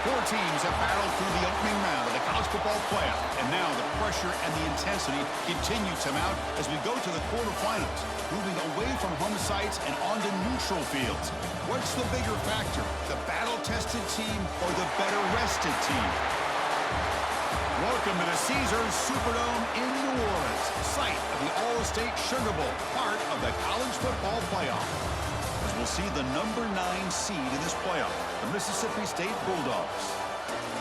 Four teams have battled through the opening round of the college football playoff, and now the pressure and the intensity continue to mount as we go to the quarterfinals, moving away from home sites and onto neutral fields. What's the bigger factor, the battle-tested team or the better-rested team? Welcome to the Caesars Superdome in New Orleans, site of the All-State Sugar Bowl, part of the college football playoff. As we'll see the number 9 seed in this playoff, the Mississippi State Bulldogs,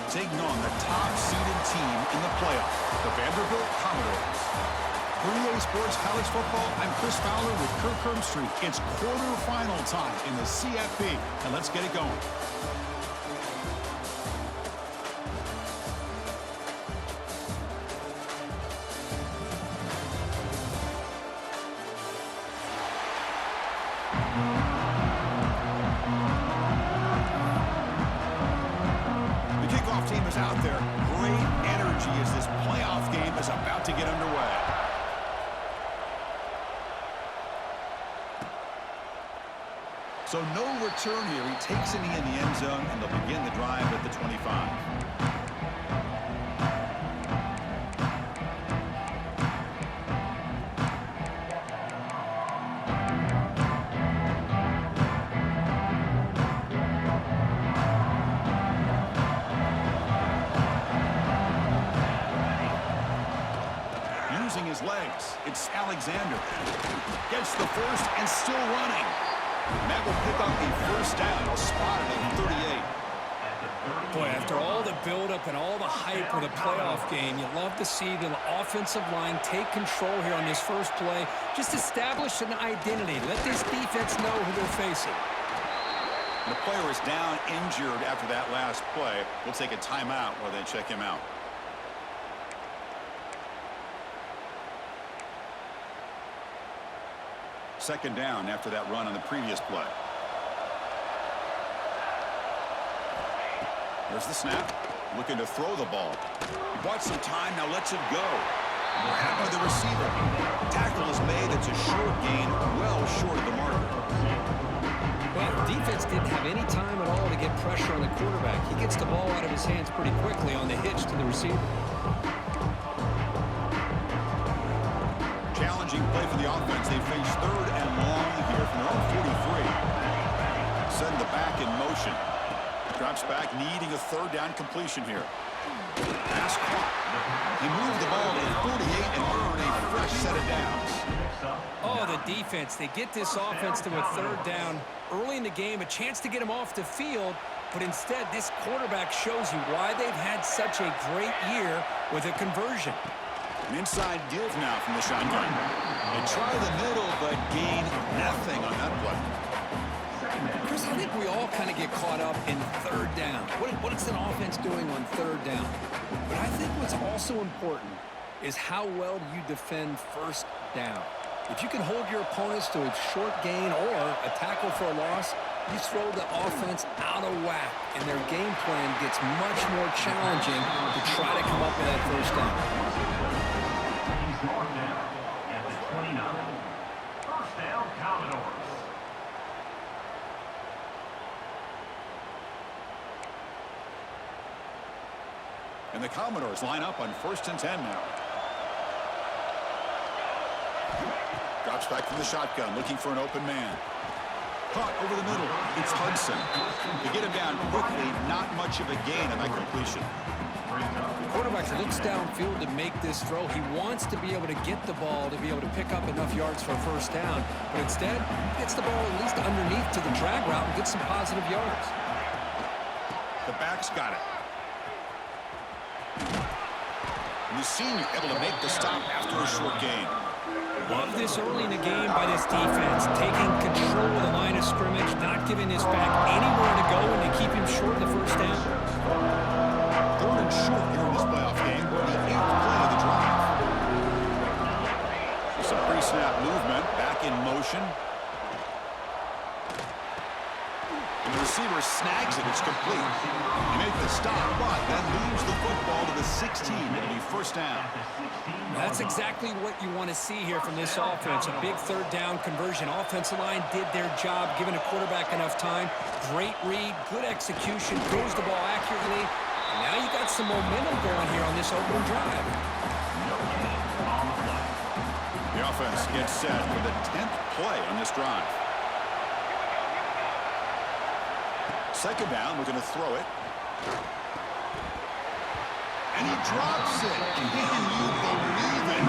taking on the top-seeded team in the playoff, the Vanderbilt Commodores. For EA Sports College Football, I'm Chris Fowler with Kirk Herbstreit. It's quarterfinal time in the CFP, and let's get it going. Team is out there. Great energy as this playoff game is about to get underway. So no return here. He takes a knee in the end zone, and they'll begin the drive at the 25. Using his legs, it's Alexander. Gets the first and still running. And that will pick up the first down, spotted at 38. Boy, after all the buildup and all the hype of the playoff game, you love to see the offensive line take control here on this first play. Just establish an identity. Let this defense know who they're facing. The player is down injured after that last play. We'll take a timeout while they check him out. Second down after that run on the previous play. There's the snap. Looking to throw the ball. He bought some time, now lets it go. Wrap with the receiver. Tackle is made. It's a short gain, well short of the marker. Well, the defense didn't have any time at all to get pressure on the quarterback. He gets the ball out of his hands pretty quickly on the hitch to the receiver. Challenging play for the offense. They face third and long here from their own 43. Send the back in motion. Drops back, needing a third down completion here. Pass caught. He moved the ball to 48 and earned a fresh set of downs. Oh, the defense. They get this offense to a third down early in the game, a chance to get him off the field, but instead this quarterback shows you why they've had such a great year with a conversion. An inside give now from the shotgun. They try the middle, but gain nothing on that play. Chris, I think we all kind of get caught up in third down. What is an offense doing on third down? But I think what's also important is how well do you defend first down. If you can hold your opponents to a short gain or a tackle for a loss, you throw the offense out of whack, and their game plan gets much more challenging to try to come up with that first down. First down, Commodores. And the Commodores line up on 1st and 10 now. Drops back from the shotgun, looking for an open man. Caught over the middle. It's Hudson. To get him down quickly, not much of a gain on that completion. The quarterback looks downfield to make this throw. He wants to be able to get the ball to be able to pick up enough yards for a first down. But instead, he gets the ball at least underneath to the drag route and gets some positive yards. The back's got it. And the senior able to make the stop after a short gain. Love this early in the game by this defense, taking control of the line of scrimmage, not giving this back anywhere to go, and they keep him short of the first down. Third and short here in this playoff game, the 8th play of the drive. Some pre-snap movement, back in motion. And the receiver snags it. It's incomplete. They make the stop, but then lose the football to the 16. It'll be first down. That's exactly what you want to see here from this offense. A big third down conversion. Offensive line did their job, giving a quarterback enough time. Great read, good execution, throws the ball accurately. And now you got some momentum going here on this opening drive. The offense gets set for the 10th play on this drive. Second down, we're going to throw it. And he drops it. Can you believe it?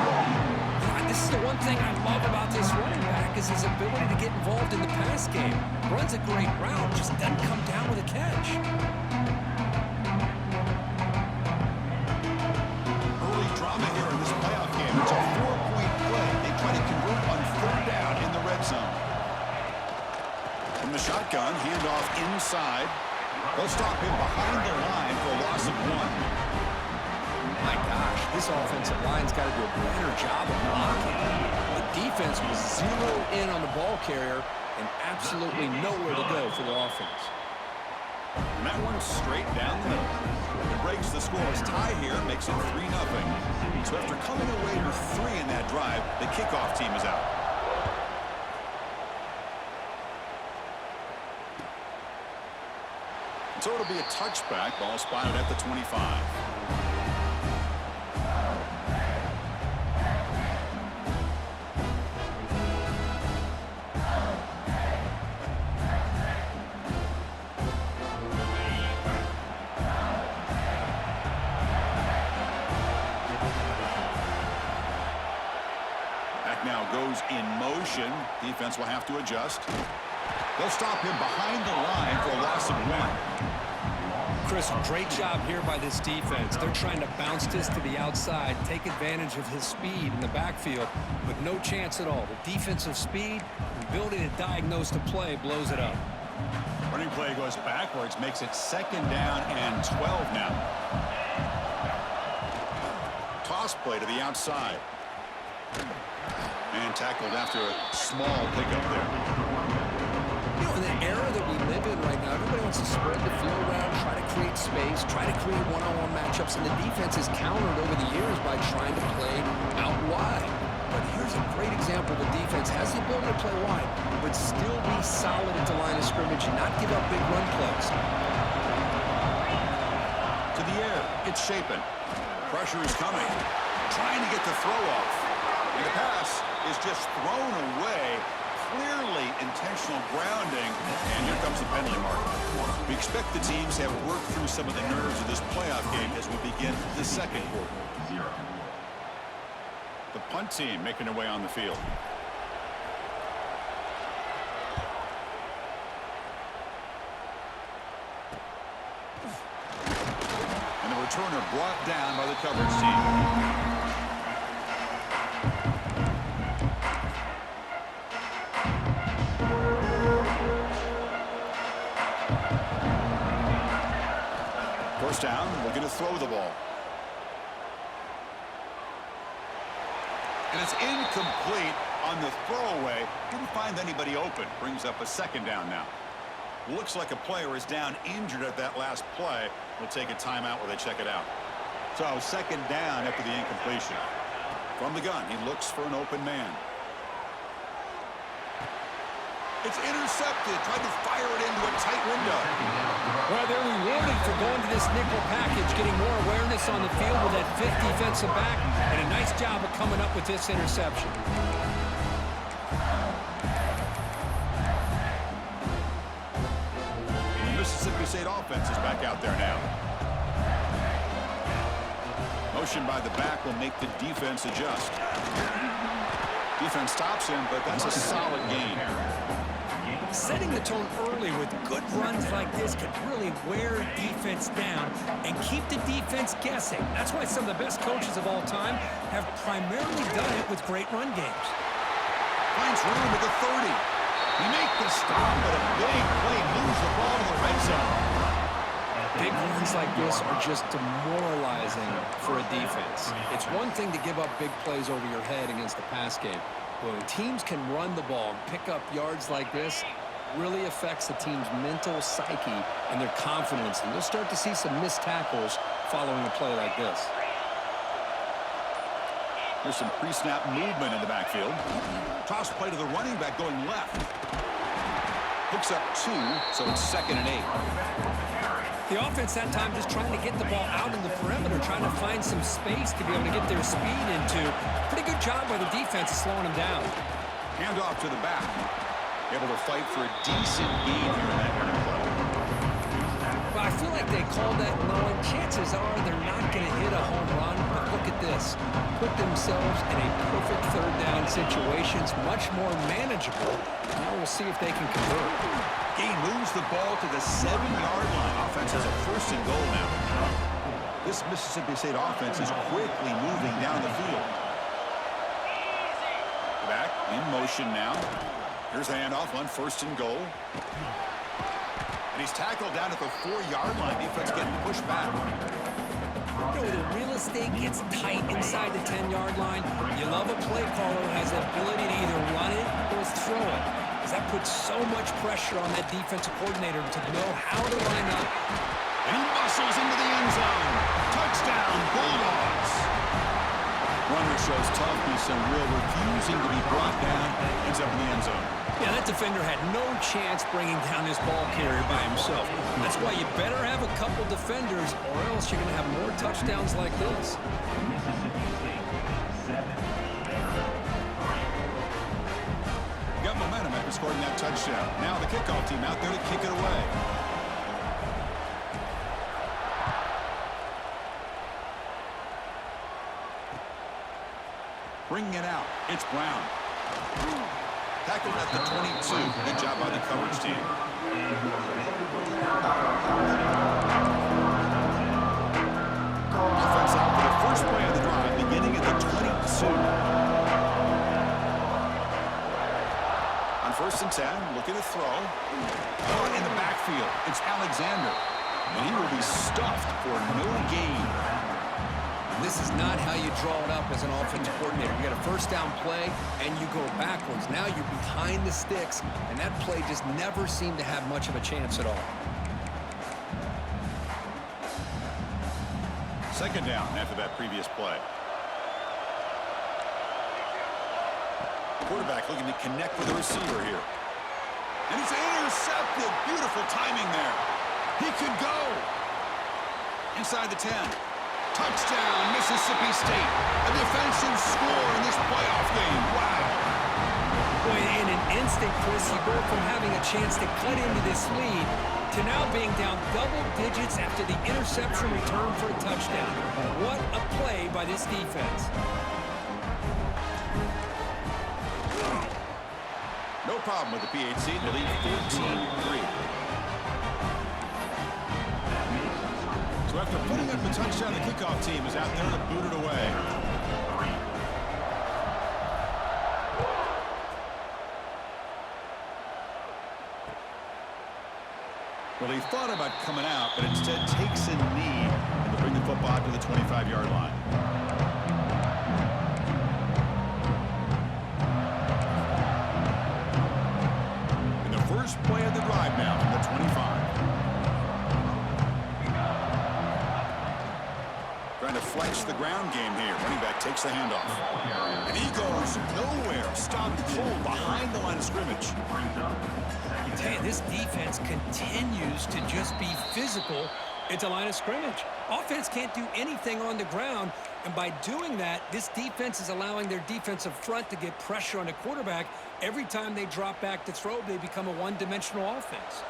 This is the one thing I love about this running back is his ability to get involved in the pass game. Runs a great route, just doesn't come down with a catch. Early drama here in this playoff game. It's a 4-point play. They try to convert on third down in the red zone. From the shotgun, handoff inside. They'll stop him behind the line for a loss of 1. My gosh, this offensive line's got to do a better job of blocking. The defense was zeroed in on the ball carrier and absolutely nowhere to go for the offense. And that one's straight down the middle. It breaks the scoreless tie here, makes it 3-0. So after coming away with 3 in that drive, the kickoff team is out. So it'll be a touchback, ball spotted at the 25. Back now goes in motion. Defense will have to adjust. They'll stop him behind the line for a loss of 1. Chris, great job here by this defense. They're trying to bounce this to the outside, take advantage of his speed in the backfield, but no chance at all. The defensive speed, the ability to diagnose the play, blows it up. Running play goes backwards, makes it second down and 12 now. Toss play to the outside. And tackled after a small pickup there. You know, in the era that we live in right now, everybody wants to spread the field around, try to create space, try to create one-on-one matchups, and the defense has countered over the years by trying to play out wide. But here's a great example. The defense has the ability to play wide, but still be solid at the line of scrimmage and not give up big run plays. To the air, it's Shapen. Pressure is coming. Trying to get the throw off. And the pass is just thrown away. Clearly intentional grounding, and here comes the penalty mark. We expect the teams have worked through some of the nerves of this playoff game as we begin the second quarter. The punt team making their way on the field. And the returner brought down by the coverage team. First down, we're going to throw the ball. And it's incomplete on the throwaway. Didn't find anybody open. Brings up a second down now. Looks like a player is down injured at that last play. We'll take a timeout while they check it out. So second down after the incompletion. From the gun, he looks for an open man. It's intercepted. Tried to fire it into a tight window. Well, they're rewarded for going to this nickel package, getting more awareness on the field with that fifth defensive back, and a nice job of coming up with this interception. The Mississippi State offense is back out there now. Motion by the back will make the defense adjust. Defense stops him, but that's a solid gain. Setting the tone early with good runs like this can really wear defense down and keep the defense guessing. That's why some of the best coaches of all time have primarily done it with great run games. Finds room at the 30. He makes the stop, but a big play moves the ball to the red zone. Big runs like this are just demoralizing for a defense. It's one thing to give up big plays over your head against the pass game. But when teams can run the ball and pick up yards like this, really affects the team's mental psyche and their confidence. And you'll start to see some missed tackles following a play like this. There's some pre-snap movement in the backfield. Toss play to the running back going left. Picks up 2, so it's 2nd and 8. The offense that time just trying to get the ball out in the perimeter, trying to find some space to be able to get their speed into. Pretty good job by the defense of slowing them down. Hand off to the back. Able to fight for a decent gain here in that play. But I feel like they called that knowing chances are they're not going to hit a home run. But look at this. Put themselves in a perfect 3rd down situation. It's much more manageable. Now we'll see if they can convert. Gain moves the ball to the 7-yard line. Offense has a 1st and goal now. This Mississippi State offense is quickly moving down the field. Back in motion now. Here's the handoff on 1st and goal. And he's tackled down at the 4-yard line. Defense getting pushed back. You know, the real estate gets tight inside the 10-yard line. You love a play caller who has the ability to either run it or throw it. Because that puts so much pressure on that defensive coordinator to know how to line up. And he muscles into the end zone. Touchdown, Bulldogs. Runner shows toughness and will, refusing to be brought down. Ends up in the end zone. Yeah, that defender had no chance bringing down this ball carrier by himself. That's why you better have a couple defenders, or else you're going to have more touchdowns like this. Got momentum after scoring that touchdown. Now the kickoff team out there to kick it away. Bringing it out. It's Brown. Tackled at the 22. Good job by the coverage team. Offense out for the first play of the drive, beginning at the 22. On 1st and 10, looking to throw. Oh, in the backfield, it's Alexander. And he will be stuffed for no gain. This is not how you draw it up as an offensive coordinator. You got a 1st down play, and you go backwards. Now you're behind the sticks, and that play just never seemed to have much of a chance at all. 2nd down after that previous play. Quarterback looking to connect with the receiver here. And it's intercepted. Beautiful timing there. He could go. Inside the 10. Touchdown, Mississippi State. A defensive score in this playoff game. Wow. Boy, in an instant, Chris, you go from having a chance to cut into this lead to now being down double digits after the interception return for a touchdown. What a play by this defense. No problem with the PHC. They lead 14-3. So after putting up the touchdown, the kickoff team is out there to boot it away. Well, he thought about coming out, but instead takes a knee and to bring the football out to the 25-yard line. And the first play of the drive now from the 25. Trying to flex the ground game here. Running back takes the handoff. And he goes nowhere. Stopped cold behind the line of scrimmage. Hey, this defense continues to just be physical at the line of scrimmage. Offense can't do anything on the ground, and by doing that, this defense is allowing their defensive front to get pressure on the quarterback. Every time they drop back to throw, they become a one-dimensional offense.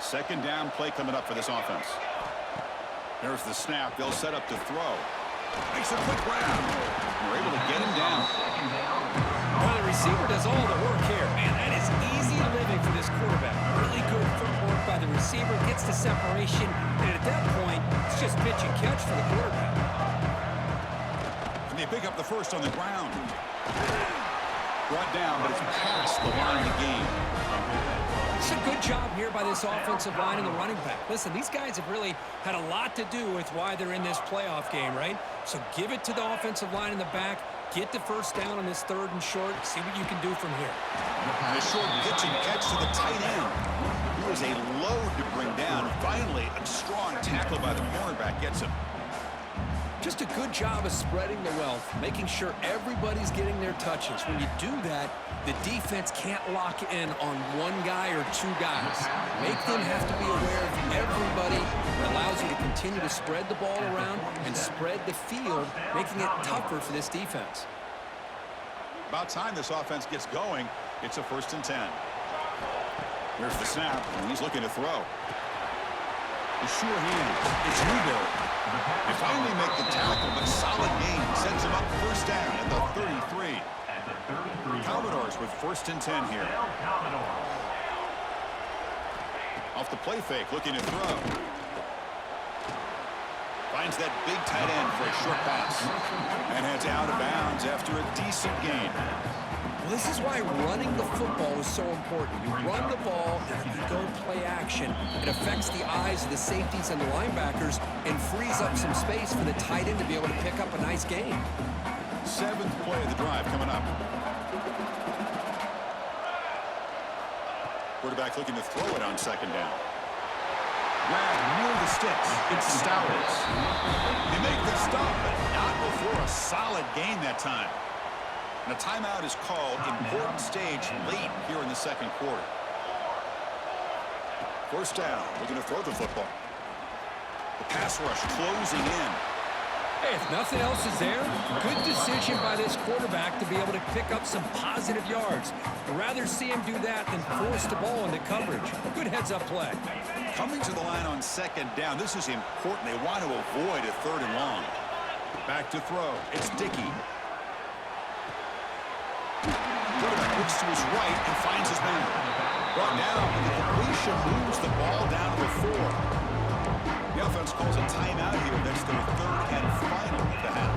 2nd down play coming up for this offense. There's the snap. They'll set up to throw. Makes a quick grab. They're able to get him down. Well, the receiver does all the work here. Man, that is easy living for this quarterback. Really good footwork by the receiver. Gets the separation. And at that point, it's just pitch and catch for the quarterback. And they pick up the first on the ground. Brought down, but it's past the line of the game. It's a good job here by this offensive line and the running back. Listen, these guys have really had a lot to do with why they're in this playoff game, right? So give it to the offensive line in the back. Get the first down on this 3rd and short. See what you can do from here. And a short pitch and catch to the tight end. He was a load to bring down. Finally, a strong tackle by the cornerback gets him. Just a good job of spreading the wealth, making sure everybody's getting their touches. When you do that, the defense can't lock in on one guy or two guys. Make them have to be aware of everybody. It allows you to continue to spread the ball around and spread the field, making it tougher for this defense. About time this offense gets going. It's a 1st and 10. Here's the snap, and he's looking to throw. The sure hands. It's Newberry. They finally make the tackle, but solid gain sends him up 1st down at the 33. Commodores with 1st and 10 here. Off the play fake, looking to throw. Finds that big tight end for a short pass. And heads out of bounds after a decent gain. Well, this is why running the football is so important. You run the ball, and if you go play action, it affects the eyes of the safeties and the linebackers and frees up some space for the tight end to be able to pick up a nice gain. 7th play of the drive coming up. Quarterback looking to throw it on 2nd down. Grab near the sticks. It's Stowers. They make the stop, but not before a solid gain that time. And a timeout is called. Important stage late here in the 2nd quarter. 1st down. Looking to throw the football. The pass rush closing in. Hey, if nothing else is there, good decision by this quarterback to be able to pick up some positive yards. I'd rather see him do that than force the ball into coverage. Good heads-up play. Coming to the line on 2nd down. This is important. They want to avoid a 3rd and long. Back to throw. It's Dickey. Quarterback looks to his right and finds his man. Brought down, and the completion moves the ball down to the 4. The offense calls a timeout here. That's their 3rd and final of the half.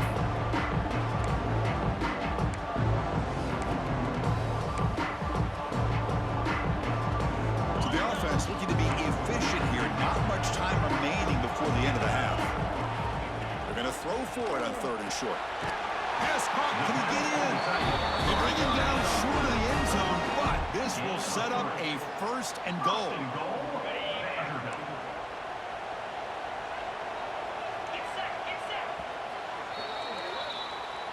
So the offense looking to be efficient here. Not much time remaining before the end of the half. They're going to throw for it on 3rd and short. Pass caught. Can he get in? They bring him down short of the end zone, but this will set up a 1st and goal.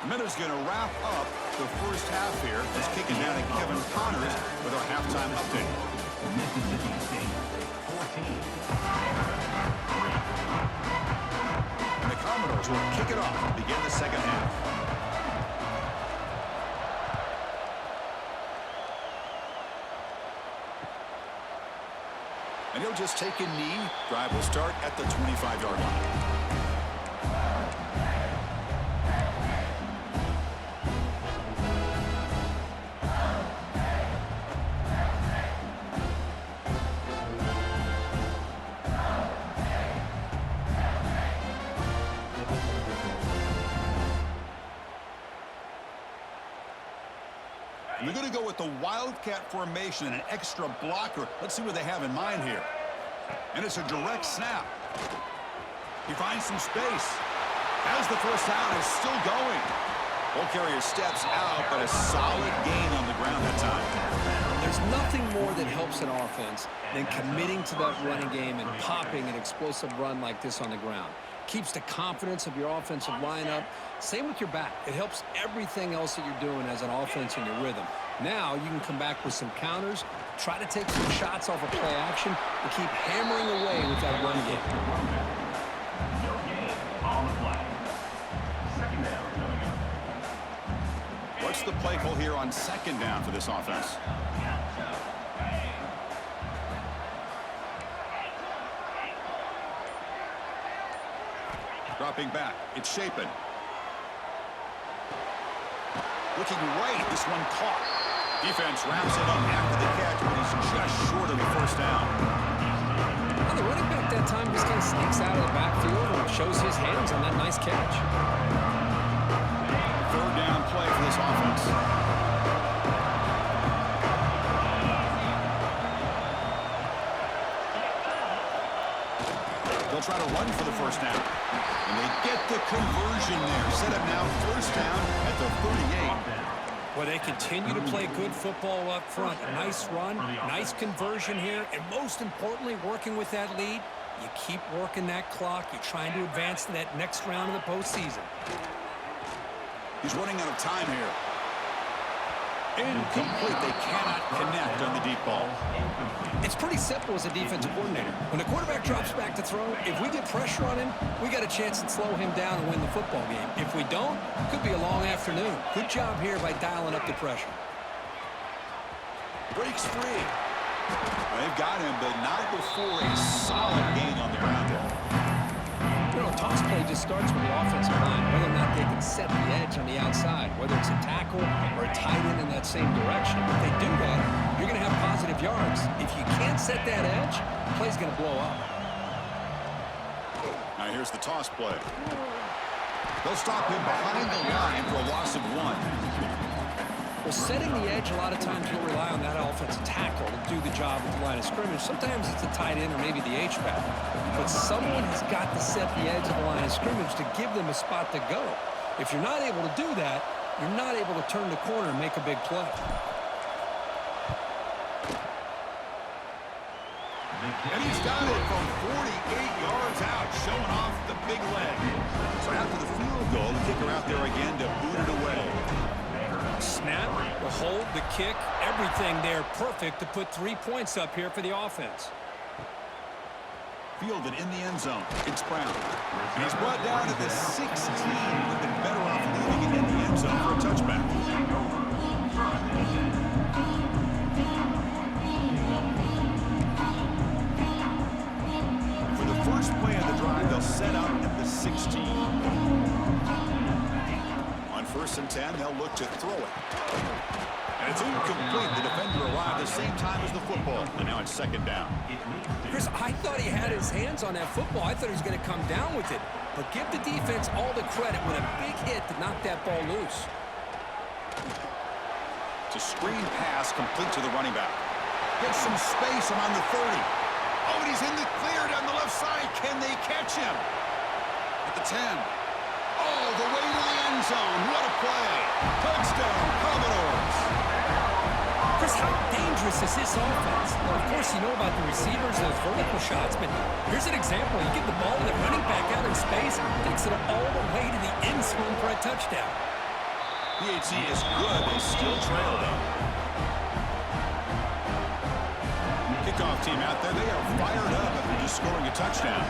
The minute's going to wrap up the 1st half here. It's kicking down to Kevin Connors with our halftime update. Mississippi State 14. And the Commodores will kick it off and begin the 2nd half. And he'll just take a knee. Drive will start at the 25-yard line. We're going to go with the Wildcat formation and an extra blocker. Let's see what they have in mind here. And it's a direct snap. He finds some space. As the 1st down is still going. Ball carrier steps out, but a solid gain on the ground that time. There's nothing more that helps an offense than committing to that running game and popping an explosive run like this on the ground. Keeps the confidence of your offensive lineup. Same with your back. It helps everything else that you're doing as an offense in your rhythm. Now you can come back with some counters, try to take some shots off of play action, and keep hammering away with that run game. No gain on the play. 2nd down coming up. What's the play call here on 2nd down for this offense? Dropping back. It's Shapen. Looking right. This one caught. Defense wraps it up after the catch, but he's just short of the 1st down. Well, the running back that time just kind of sneaks out of the backfield and shows his hands on that nice catch. 3rd down play for this offense. They'll try to run for the first down. And they get the conversion there. Set up now first down at the 38. Well, they continue to play good football up front. A nice run, nice conversion here, and most importantly, working with that lead, you keep working that clock. You're trying to advance to that next round of the postseason. He's running out of time here. Incomplete. They cannot connect on the deep ball. It's pretty simple as a defensive coordinator. When the quarterback drops back to throw, if we get pressure on him, we got a chance to slow him down and win the football game. If we don't, it could be a long afternoon. Good job here by dialing up the pressure. Breaks free. They've got him, but not before a solid gain on the ground there. You know, a toss play just starts with the offensive line, whether or not they can set the edge on the outside, whether it's a tackle or a tight end in that same direction. If they do that, you're going to have positive yards. If you can't set that edge, the play's going to blow up. Now here's the toss play. They'll stop him behind the line for a loss of 1. Well, setting the edge, a lot of times you'll rely on that offensive tackle to do the job at the line of scrimmage. Sometimes it's the tight end or maybe the H-back. But someone has got to set the edge of the line of scrimmage to give them a spot to go. If you're not able to do that, you're not able to turn the corner and make a big play. And he's got it from 48 yards out, showing off the big leg. So after the field goal, the kicker out there again to boot it away. Snap, the hold, the kick, everything there perfect to put 3 points up here for the offense. Fielded in the end zone. It's Brown. And he's brought down to the 16. Would have been better off leaving it in the end zone for a touchback. For the first play of the drive, they'll set up at the 16. On 1st and 10, they'll look to throw it. And it's incomplete. The defender arrived at the same time as the football. And now it's 2nd down. Chris, I thought he had his hands on that football. I thought he was going to come down with it. But give the defense all the credit with a big hit to knock that ball loose. It's a screen pass complete to the running back. Gets some space around the 30. Oh, and he's in the clear down the left side. Can they catch him? At the 10. Oh, the way to the end zone. What a play. Touchdown, Commodores. Chris, how dangerous is this offense? Well, of course, you know about the receivers and those vertical shots, but here's an example. You give the ball to the running back out in space, takes it all the way to the end zone for a touchdown. PHC is good. They still trail, though. Kickoff team out there. They are fired up after just scoring a touchdown.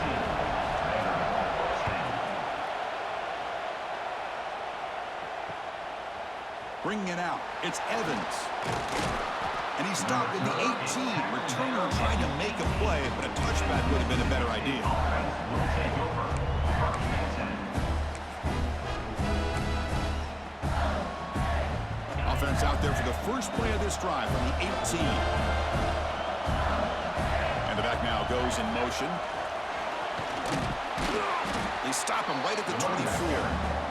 Bringing it out. It's Evans. And he stopped at the 18. Returner trying to make a play, but a touchback would have been a better idea. Offense out there for the first play of this drive from the 18. And the back now goes in motion. They stop him right at the 24.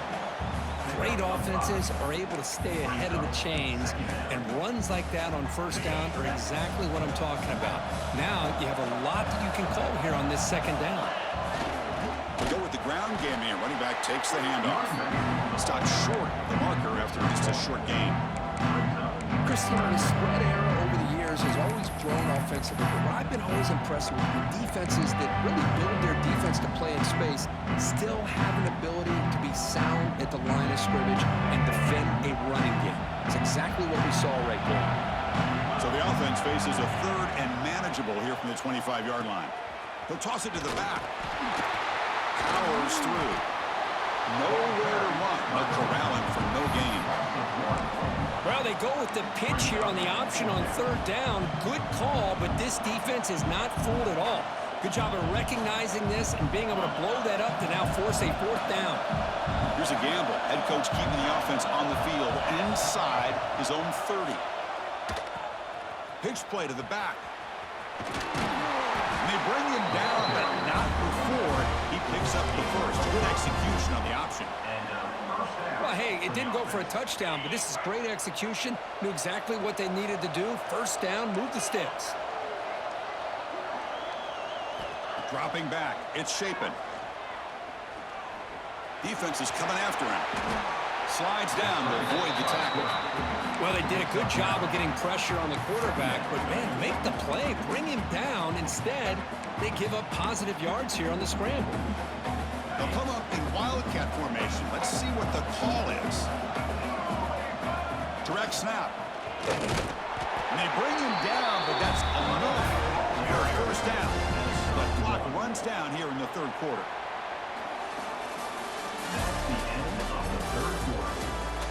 Great offenses are able to stay ahead of the chains, and runs like that on 1st down are exactly what I'm talking about. Now you have a lot that you can call here on this 2nd down. Go with the ground game here. Running back takes the handoff. Stopped short of the marker after just a short gain. Chris, the spread era over the years has always grown offensively, but what I've been always impressed with defenses that really build their defense to play in space still have an ability to be sound at the line of scrimmage and defend a running game. It's exactly what we saw right there. So the offense faces a 3rd and manageable here from the 25-yard line. They'll toss it to the back. Powers through. Nowhere to run. No corralling for no gain. Well, they go with the pitch here on the option on 3rd down. Good call, but this defense is not fooled at all. Good job of recognizing this and being able to blow that up to now force a 4th down. Here's a gamble. Head coach keeping the offense on the field inside his own 30. Pitch play to the back. And they bring him down, but not before he picks up the first. Good execution on the option. Well, hey, it didn't go for a touchdown, but this is great execution. Knew exactly what they needed to do. 1st down, move the sticks. Dropping back. It's Shapen. Defense is coming after him. Slides down to avoid the tackle. Well, they did a good job of getting pressure on the quarterback, but, man, make the play. Bring him down. Instead, they give up positive yards here on the scramble. They'll come up in wildcat formation. Let's see what the call is. Direct snap. And they bring him down, but that's enough for a first down. The clock runs down here in the third quarter. That's the end of the third quarter.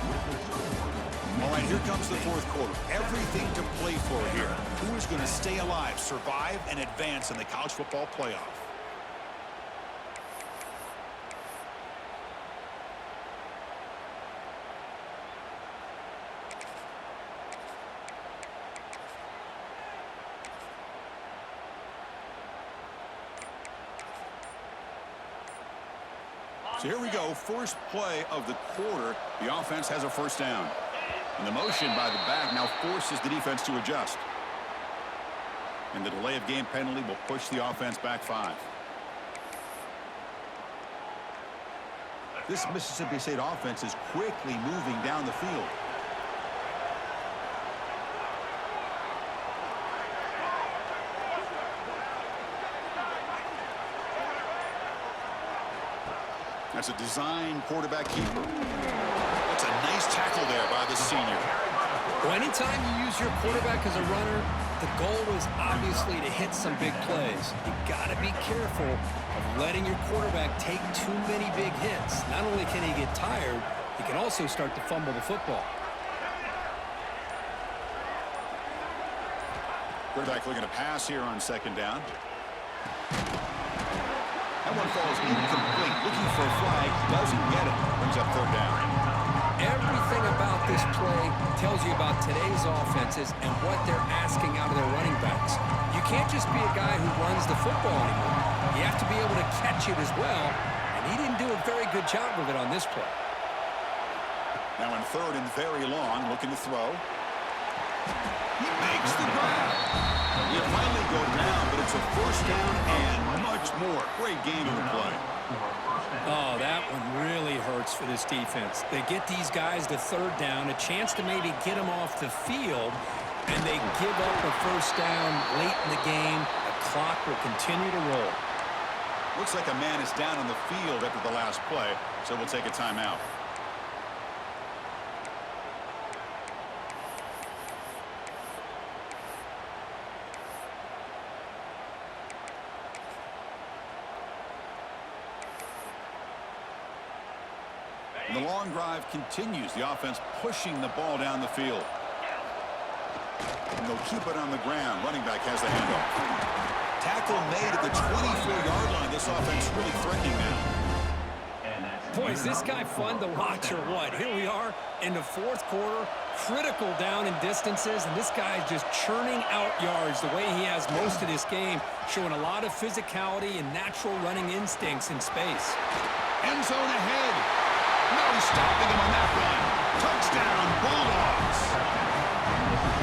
With the score. All right, here comes the fourth quarter. Everything to play for here. Who is going to stay alive, survive, and advance in the college football playoff? So here we go, first play of the quarter. The offense has a first down. And the motion by the back now forces the defense to adjust. And the delay of game penalty will push the offense back 5. This Mississippi State offense is quickly moving down the field. That's a design quarterback keeper. That's a nice tackle there by the senior. Well, anytime you use your quarterback as a runner, the goal is obviously to hit some big plays. You got to be careful of letting your quarterback take too many big hits. Not only can he get tired, he can also start to fumble the football. Quarterback looking to pass here on second down. That one falls incomplete. Looking for a flag. Doesn't get it. Brings up third down. Everything about this play tells you about today's offenses and what they're asking out of their running backs. You can't just be a guy who runs the football anymore. You have to be able to catch it as well, and he didn't do a very good job of it on this play. Now in third and very long, looking to throw. He makes the grab. He'll finally go down, but it's a first down and much more. Great game of the play. Oh, that one really hurts for this defense. They get these guys to third down, a chance to maybe get them off the field, and they give up a first down late in the game. The clock will continue to roll. Looks like a man is down on the field after the last play, so we'll take a timeout. And the long drive continues. The offense pushing the ball down the field. And they'll keep it on the ground. Running back has the handoff. Tackle made at the 24-yard line. This offense really threatening now. Boy, is this guy fun to watch or what? Here we are in the fourth quarter, critical down in distances, and this guy is just churning out yards the way he has most of this game, showing a lot of physicality and natural running instincts in space. End zone ahead. No stopping him on that run. Touchdown, Bulldogs.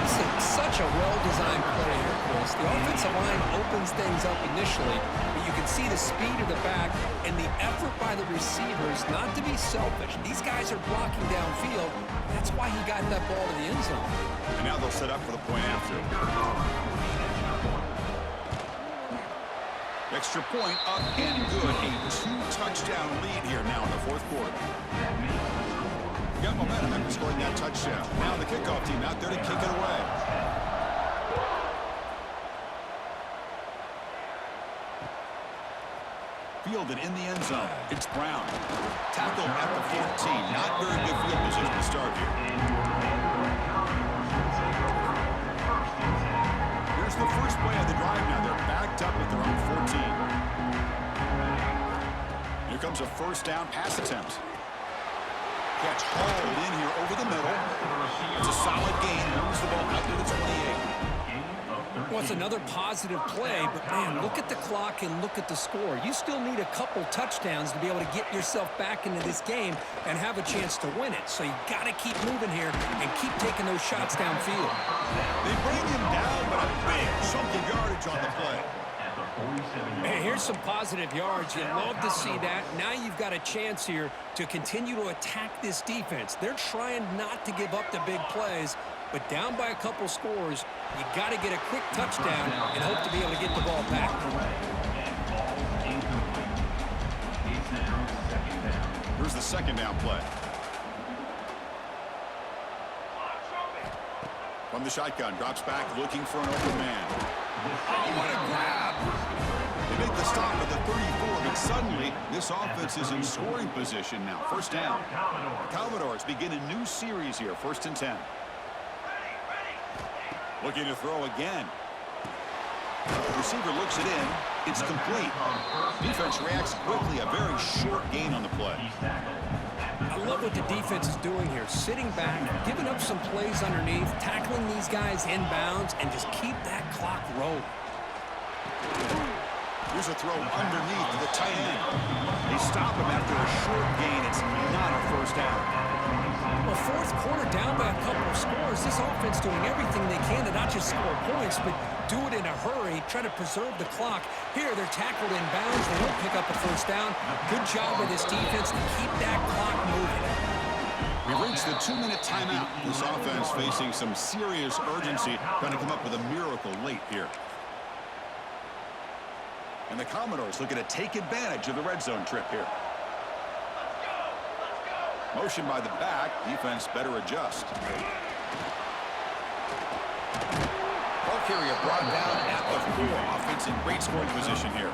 This is such a well-designed play here, Chris. The offensive line opens things up initially, but you can see the speed of the back and the effort by the receivers not to be selfish. These guys are blocking downfield. That's why he got that ball to the end zone. And now they'll set up for the point after. Extra point up and good. A 2-touchdown lead here now in the fourth quarter. Got momentum after scoring that touchdown. Now the kickoff team out there to kick it away. Fielded in the end zone. It's Brown. Tackle at the 14. Not very good field position to start here. Here's the first play of the drive now. They're backed up at their own 14. Here comes a first down pass attempt. Catch hauled in here over the middle. It's a solid gain. Moves the ball out to the 28. Well, it's another positive play, but, man, look at the clock and look at the score. You still need a couple touchdowns to be able to get yourself back into this game and have a chance to win it. So you got to keep moving here and keep taking those shots downfield. They bring him down, but a big chunk of yardage on the play. the 47-yard Hey, here's some line. positive yards. You love to see that. Now you've got a chance here to continue to attack this defense. They're trying not to give up the big plays, but down by a couple scores, you got to get a quick touchdown and hope to be able to get the ball back. And ball incomplete. It's now second down. Here's the second down play. From the shotgun, drops back, looking for an open man. Oh, what a grab! They make the stop at the 34, but suddenly this offense is in scoring position now. First down. The Commodores begin a new series here, 1st and 10. Looking to throw again. Receiver looks it in. It's complete. Defense reacts quickly. A very short gain on the play. I love what the defense is doing here. Sitting back, giving up some plays underneath, tackling these guys inbounds, and just keep that clock rolling. Here's a throw underneath to the tight end. They stop him after a short gain. It's not a first down. Well, fourth quarter down by a couple of scores. This offense doing everything they can to not just score points, but do it in a hurry, try to preserve the clock. Here, they're tackled in bounds. They don't pick up a first down. Good job of this defense to keep that clock moving. We reached the 2-minute timeout. This offense facing some serious urgency, trying to come up with a miracle late here. And the Commodores looking to take advantage of the red zone trip here. Motion by the back. Defense better adjust. Ball carrier brought down at the 4. Offense in great scoring position here.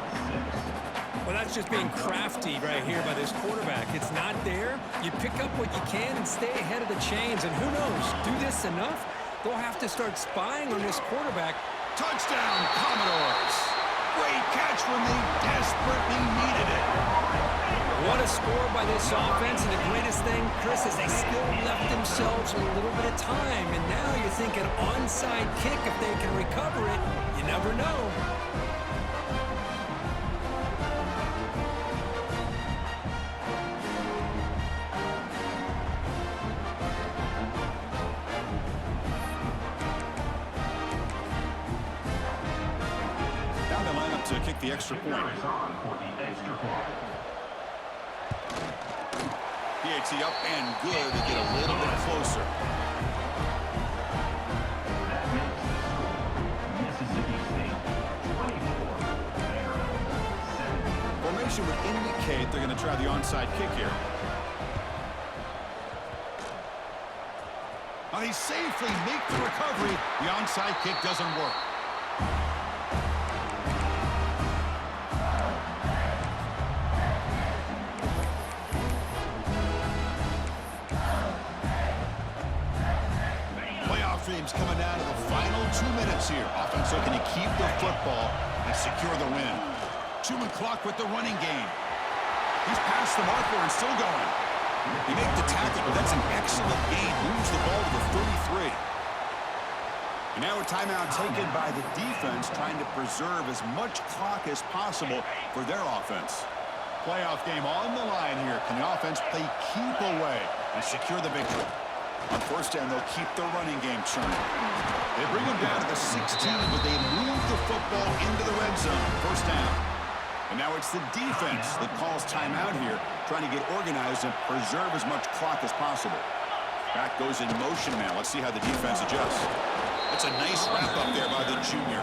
Well, that's just being crafty right here by this quarterback. It's not there. You pick up what you can and stay ahead of the chains. And who knows, do this enough, they'll have to start spying on this quarterback. Touchdown, Commodores. Great catch when they desperately needed it. What a score by this offense, and the greatest thing, Chris, is they still left themselves a little bit of time, and now you think an onside kick, if they can recover it, you never know. Down the lineup to kick the extra point. Runners on for the extra point. PAT up and good to get a little bit closer. That makes the score Mississippi State 24, Maryland 7. Formation would indicate they're going to try the onside kick here. Now they safely make the recovery. The onside kick doesn't work. Dreams coming down to the final 2 minutes here. Offense looking to keep the football and secure the win. 2-minute clock with the running game. He's past the marker and still going. He made the tackle, but that's an excellent gain. Moves the ball to the 33. And now a timeout taken by the defense, trying to preserve as much clock as possible for their offense. Playoff game on the line here. Can the offense play keep away and secure the victory? On first down, they'll keep the running game churning. They bring them down to the 16, but they move the football into the red zone. First down. And now it's the defense that calls timeout here, trying to get organized and preserve as much clock as possible. Back goes in motion now. Let's see how the defense adjusts. That's a nice wrap-up there by the junior.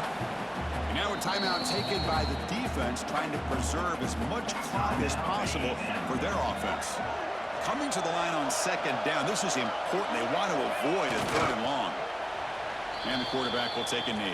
And now a timeout taken by the defense, trying to preserve as much clock as possible for their offense. Coming to the line on second down. This is important. They want to avoid a 3rd and long. And the quarterback will take a knee.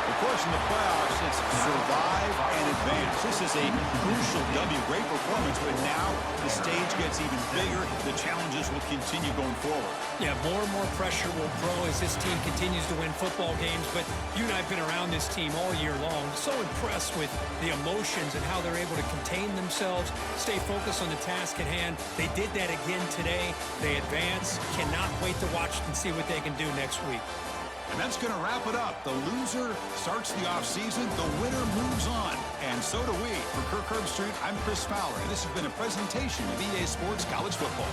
Of course, in the playoffs, it's survive and advance. This is a crucial W. Great performance, but now the stage gets even bigger. The challenges will continue going forward. Yeah, more and more pressure will grow as this team continues to win football games, but you and I have been around this team all year long. So impressed with the emotions and how they're able to contain themselves, stay focused on the task at hand. They did that again today. They advance. Cannot wait to watch and see what they can do next week. And that's going to wrap it up. The loser starts the offseason. The winner moves on. And so do we. For Kirk Herbstreit, I'm Chris Fowler. And this has been a presentation of EA Sports College Football.